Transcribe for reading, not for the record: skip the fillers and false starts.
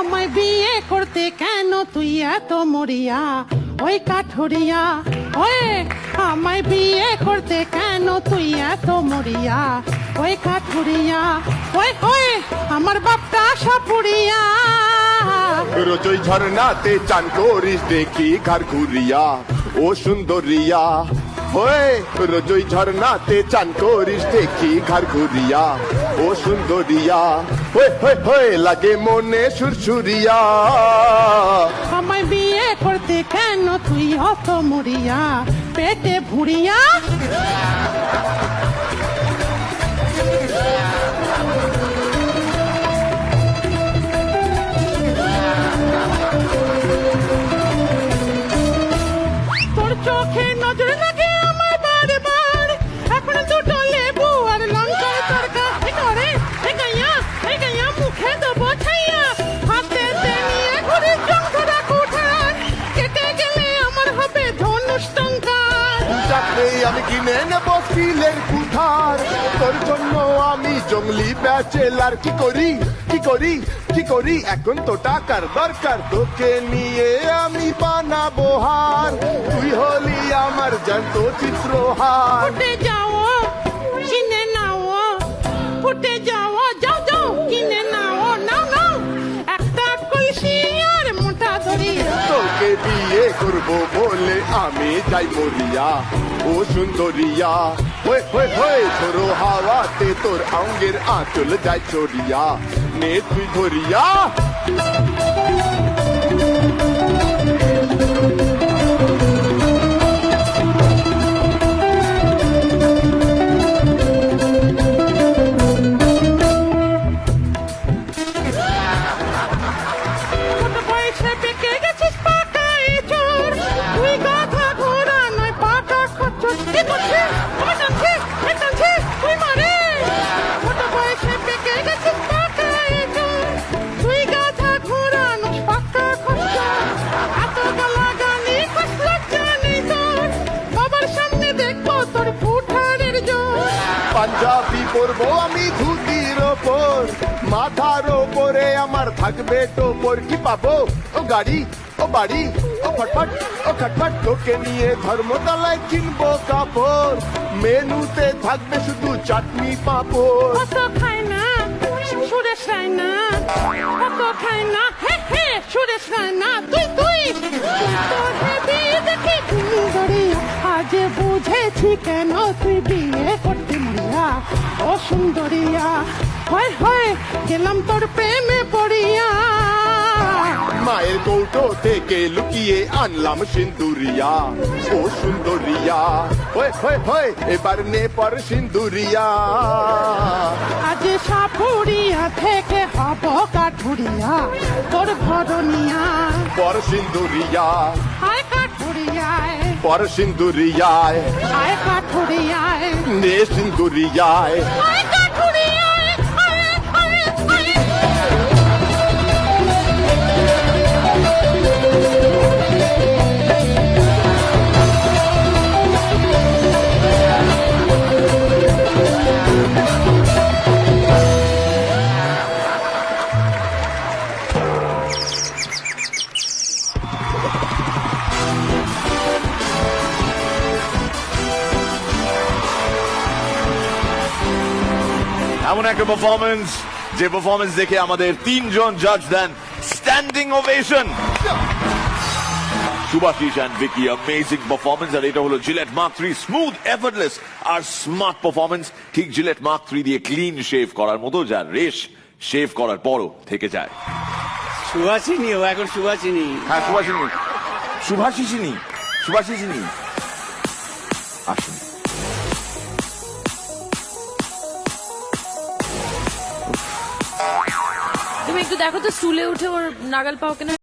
আমায় বিয়ে করতে কেন তুই এত মরিয়া ওই কাঠুরিয়া ওই আমায় বিয়ে করতে কেন তুই এত মরিয়া ওই কাঠুরিয়া ওই ওই আমার বাপটা সাপুরিয়া রোজই ঝর্ণাতে চান করিস দেখি ঘর ঘুরিয়া ও সুন্দরিয়া হয়ে রোজই ঝর্ণাতে চান করিস দেখি ঘর ঘুরিয়া ও সুন্দরিয়া হয়ে হয়ে হয়ে লাগে মনে সুরসুরিয়া আমায় বিয়ে করতে কেন তুই অত মরিয়া পেটে ভুড়িয়া তোর চোখে নজর লাগে আমার বারবার এখন দুটো লেবু আর লঙ্কার তরকা করে এই গাইয়া মুখে দেবো ছাইয়া হাতে নিয়ে ঘুরে জঙ্গরা কুঠার কেটে গেলে আমার হবে ধনুষ টঙ্কার চাকরি আমি কিনে নেব স্টিলের কুঠার তোর জন্য আমি জঙ্গলি ব্যাচেলার কি করি কি করি কি করি এখন তো টাকার দরকার তোকে নিয়ে আমি বানাবো হার তুই হলি আমার জ্যান্ত চিত্রহার ফুটে যাও কিনে নাও ফুটে যাও যাও যাও কিনে নাও নাও একটা কলসি আর মোটা ধরি তোকে বিয়ে করবো বলে আমি যাই মরিয়া ও সুন্দরিয়া হয়ে হয়ে হয়ে ছোড়ো হাওয়াতে তোর অঙ্গের আঁচল যায় চড়িয়া নে তুই ধরিয়া ছোট বয়সে পেকে গেছিস পাকা এঁচোড় তুই গাধা ঘোড়া নয় পাকা খচ্চর কি করছিস আমি টানছি তুই মারে ছোট বয়সে পেকে গেছিস পাকা এঁচোড় তুই গাধা ঘোড়া নয় পাকা খচ্চর এত গালাগালি লজ্জা নেই তোর বাবার সামনে দেখবো তোর ফুঠারের জোর পাঞ্জাবি পরবো আমি ধুতির ওপর মাথার ওপরে আমার থাকবে টোপর কি পাবো ও গাড়ি ও বাড়ি ও ফটফট ও খটফট তোকে নিয়ে ধর্মতলায় কিনবো কাপড় মেনুতে থাকবে শুধু চাটনি পাপড় কত খায় না সুরেশ রায়না কত খায় না হে হে সুরেশ রায়না তুই তোর হেবি দেখি সুন্দরী আজ বুঝেছি কেন তুই বিয়ে করতে মরিয়া ও সুন্দরিয়া হয় হয় গেলাম তোর প্রেমে পড়িয়া মায়ের কৌটো থেকে লুকিয়ে আনলাম সিন্দুরিয়া ও সুন্দরিয়া হয়ে হয়ে হয়ে এবার নে পর সিন্দুরিয়া আজ সাপুরিয়া থেকে হব কাঠুরিয়া তোর ভরনিয়া পর সিন্দুরিয়া হায় কাঠুরিয়ায় পর সিন্দুরিয়ায় হায় কাঠুরিয়ায় নে সিন্দুরিয়ায় হায় কাঠুরিয়ায় হায় এমন একটা পারফরমেন্স যে পারফরমেন্স দেখে আমাদের তিনজন জাজ দেন standing ovation. Shubhashis and Vicky amazing performance, আর এটা হলো জিলেট মার্ক 3 স্মুথ এফর্টলেস আর স্মার্ট পারফরমেন্স, ঠিক জিলেট মার্ক 3 দিয়ে ক্লিন শেভ করার মতো, যা রেশ শেভ করার পরও থেকে যায়। সুহাসিনী ও এখন সুহাসিনী। হ্যাঁ সুভাষিনী আসুন। তুমি একটু দেখো তো স্টুলে উঠে ওর নাগাল পাও কিনা।